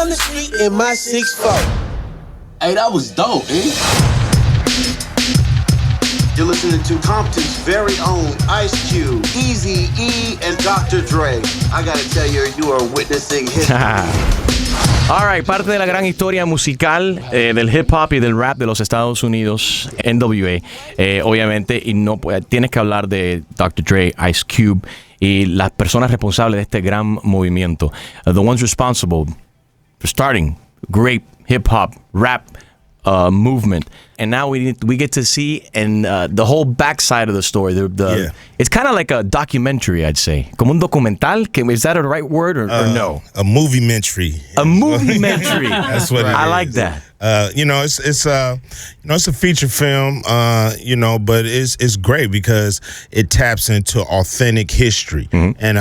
down the street in my 6'4". Hey, that was dope, eh? You're listening to Compton's very own Ice Cube, Eazy-E, and Dr. Dre. I gotta tell you, you are witnessing history. Alright, parte de la gran historia musical del hip hop y del rap de los Estados Unidos, N.W.A. Obviamente, y no tienes que hablar de Dr. Dre, Ice Cube y las personas responsables de este gran movimiento. The ones responsible for starting great hip hop, rap movement. And now we get to see the whole backside of the story. It's kind of like a documentary, I'd say. Como un documental. Is that a right word or no? A movie-mentary. A movie-mentary. That's what it is. I like that. It's a feature film, but it's great because it taps into authentic history. Mm-hmm. And,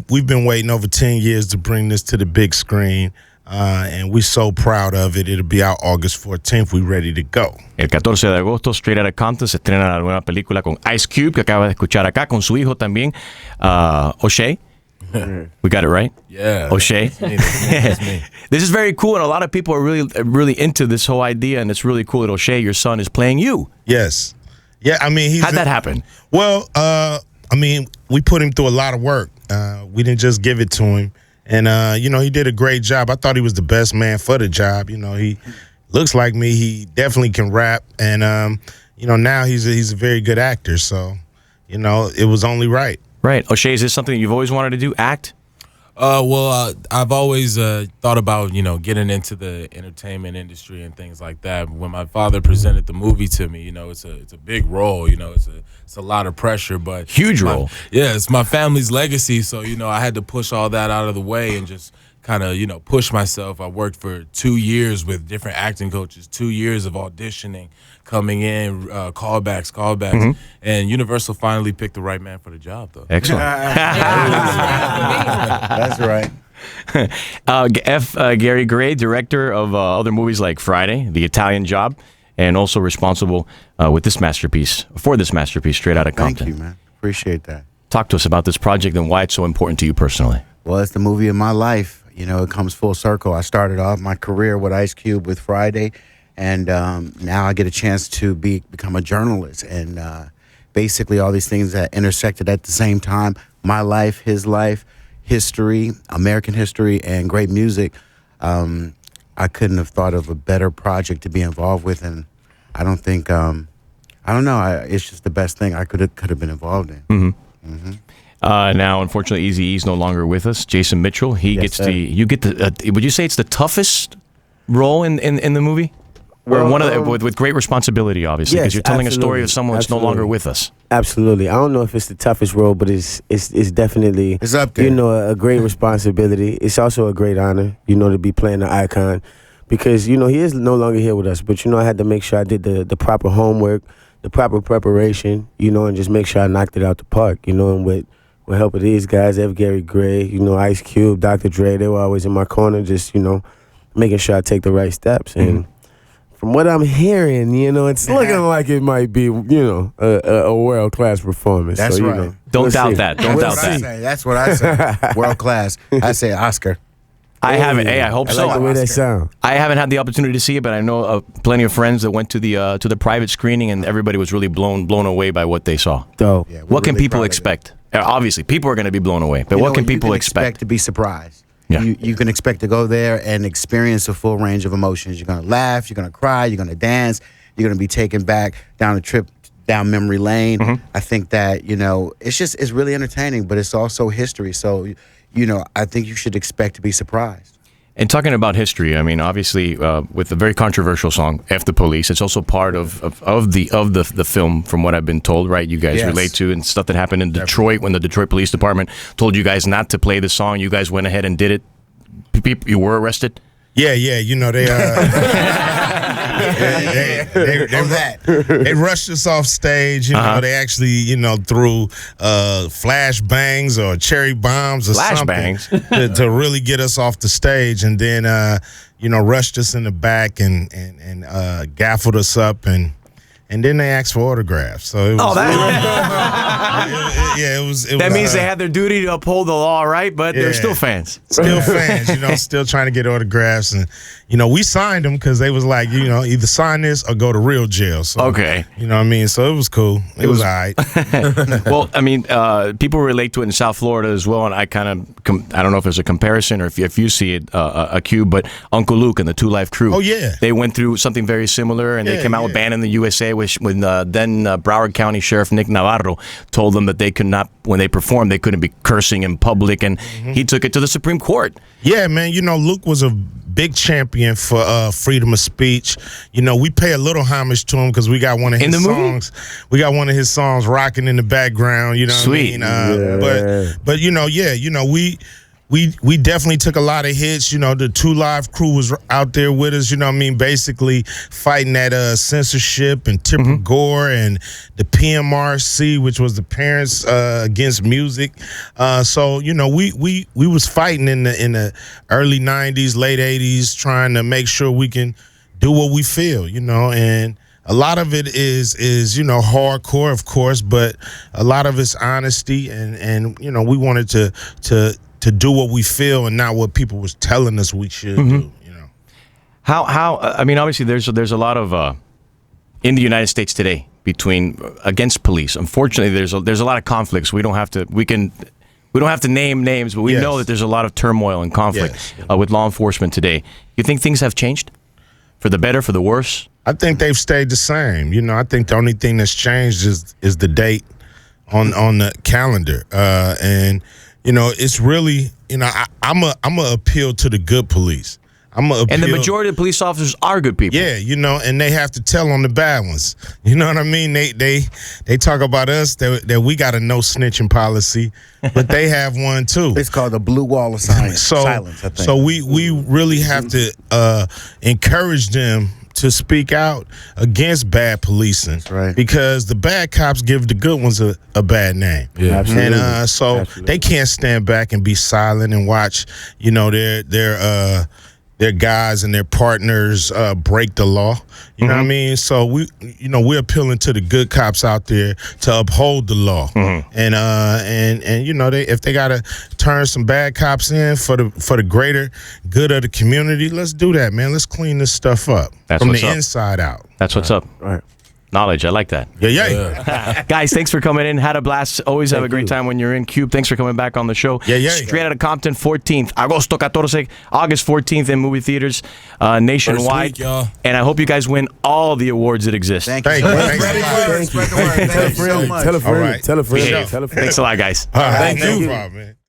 we've been waiting over 10 years to bring this to the big screen. And we're so proud of it. It'll be out August 14th. We're ready to go. El 14 de agosto, Straight Outta Compton, se estrena la nueva película con Ice Cube, que acaba de escuchar acá, con su hijo también, O'Shea. We got it right? Yeah. O'Shea. That's me. This is very cool, and a lot of people are really into this whole idea, and it's really cool that O'Shea, your son, is playing you. Yes. Yeah, I mean, how'd that happen? Well, we put him through a lot of work. We didn't just give it to him. And, he did a great job. I thought he was the best man for the job. He looks like me. He definitely can rap. And, now he's a very good actor. So, it was only right. Right. O'Shea, is this something that you've always wanted to do, act? I've always thought about, getting into the entertainment industry and things like that. When my father presented the movie to me, it's a big role, it's a lot of pressure, but huge role. Yeah, it's my family's legacy, so I had to push all that out of the way and just kind of push myself. I worked for 2 years with different acting coaches, 2 years of auditioning, coming in, callbacks, mm-hmm. and Universal finally picked the right man for the job, though. Excellent. That's right. Gary Gray, director of other movies like Friday, The Italian Job, and also responsible for this masterpiece, Straight Outta Compton. Thank you, man. Appreciate that. Talk to us about this project and why it's so important to you personally. Well, it's the movie of my life. It comes full circle. I started off my career with Ice Cube with Friday, and now I get a chance to become a journalist. And basically all these things that intersected at the same time, my life, his life, history, American history, and great music. I couldn't have thought of a better project to be involved with, and I don't think, it's just the best thing I could have been involved in. Mm-hmm. Mm-hmm. Now, unfortunately, Eazy-E's no longer with us. Jason Mitchell, would you say it's the toughest role in the movie? Or one of with great responsibility, obviously, because you're telling a story of someone that's no longer with us. Absolutely. I don't know if it's the toughest role, but it's definitely, it's up there. A great responsibility. It's also a great honor, to be playing the icon, because, he is no longer here with us. But, I had to make sure I did the proper homework, the proper preparation, and just make sure I knocked it out the park, and with help of these guys, Gary Gray, Ice Cube, Dr. Dre, they were always in my corner, just, making sure I take the right steps. And from what I'm hearing, it's looking like it might be, a world-class performance. That's so, right. Don't doubt that. Don't doubt that. That's what I say. World-class. I say Oscar. I haven't. Hey, I hope I so. like the way they sound. I haven't had the opportunity to see it, but I know plenty of friends that went to the private screening, and everybody was really blown away by what they saw. Dope. Yeah, what can really people expect? Obviously, people are going to be blown away, but what can people expect? To be surprised. Yeah. You can expect to go there and experience a full range of emotions. You're going to laugh, you're going to cry, you're going to dance, you're going to be taken back down a trip down memory lane. Mm-hmm. I think that, it's really entertaining, but it's also history. So, I think you should expect to be surprised. And talking about history, I mean, obviously, with a very controversial song, "F the Police," it's also part of the film, from what I've been told. Right, you guys relate to, and stuff that happened in Detroit when the Detroit Police Department told you guys not to play the song. You guys went ahead and did it. You were arrested. Yeah, they rushed us off stage. They actually, threw flash bangs or cherry bombs or something to really get us off the stage, and then rushed us in the back and gaffled us up, and and then they asked for autographs. So it was, Oh, that it was. that means they had their duty to uphold the law, right? But they're still fans. Still fans, still trying to get autographs. And, we signed them because they was like, either sign this or go to real jail. So, Okay. You know what I mean? So it was cool. It was all right. Well, I mean, people relate to it in South Florida as well, and I kind of, I don't know if there's a comparison or if you see it, a cube, but Uncle Luke and the Two Live Crew. Oh, yeah. They went through something very similar, and they came out with Ban in the USA, when then Broward County Sheriff Nick Navarro told them that they could not, when they performed, they couldn't be cursing in public, and he took it to the Supreme Court. Yeah, man. Luke was a big champion for freedom of speech. We pay a little homage to him because we got one of his songs. We got one of his songs rocking in the background. Sweet. What I mean? But we definitely took a lot of hits. The Two Live Crew was out there with us. Basically fighting that censorship and Tipper Gore and the PMRC, which was the Parents Against Music. So we was fighting in the early '90s, late '80s, trying to make sure we can do what we feel. And a lot of it is hardcore, of course, but a lot of it's honesty, and we wanted to do what we feel and not what people was telling us we should do. How I mean, obviously there's a lot of in the United States today against police. Unfortunately, there's a lot of conflicts. We don't have to name names, but we know that there's a lot of turmoil and conflict with law enforcement today. You think things have changed for the better, for the worse? I think they've stayed the same. I think the only thing that's changed is the date on the calendar, and it's really, I'm a appeal to the good police. And the majority of police officers are good people. Yeah, and they have to tell on the bad ones. You know what I mean? They talk about us that we got a no snitching policy, but they have one too. It's called the blue wall of silence. I think. So we really have to encourage them to speak out against bad policing. That's right. Because the bad cops give the good ones a bad name. Yeah, absolutely. And so they can't stand back and be silent and watch, their guys and their partners break the law. You know what I mean? So we're appealing to the good cops out there to uphold the law. And if they gotta turn some bad cops in for the greater good of the community, let's do that, man. Let's clean this stuff up from the inside out. That's what's up. All right. Knowledge. I like that. Yeah. Guys, thanks for coming in. Had a blast. Always have a great time when you're in. Cube, thanks for coming back on the show. Yeah. Straight Outta Compton, 14th. Agosto 14. August 14th in movie theaters nationwide. First week, y'all. And I hope you guys win all the awards that exist. Thank you. Thank you. Spread the word. Spread the word. Thank you so much. Tell a friend. All right. Tell a friend. Sure. Tell a friend. Thanks a lot, guys. All right. Thank you. No problem, man.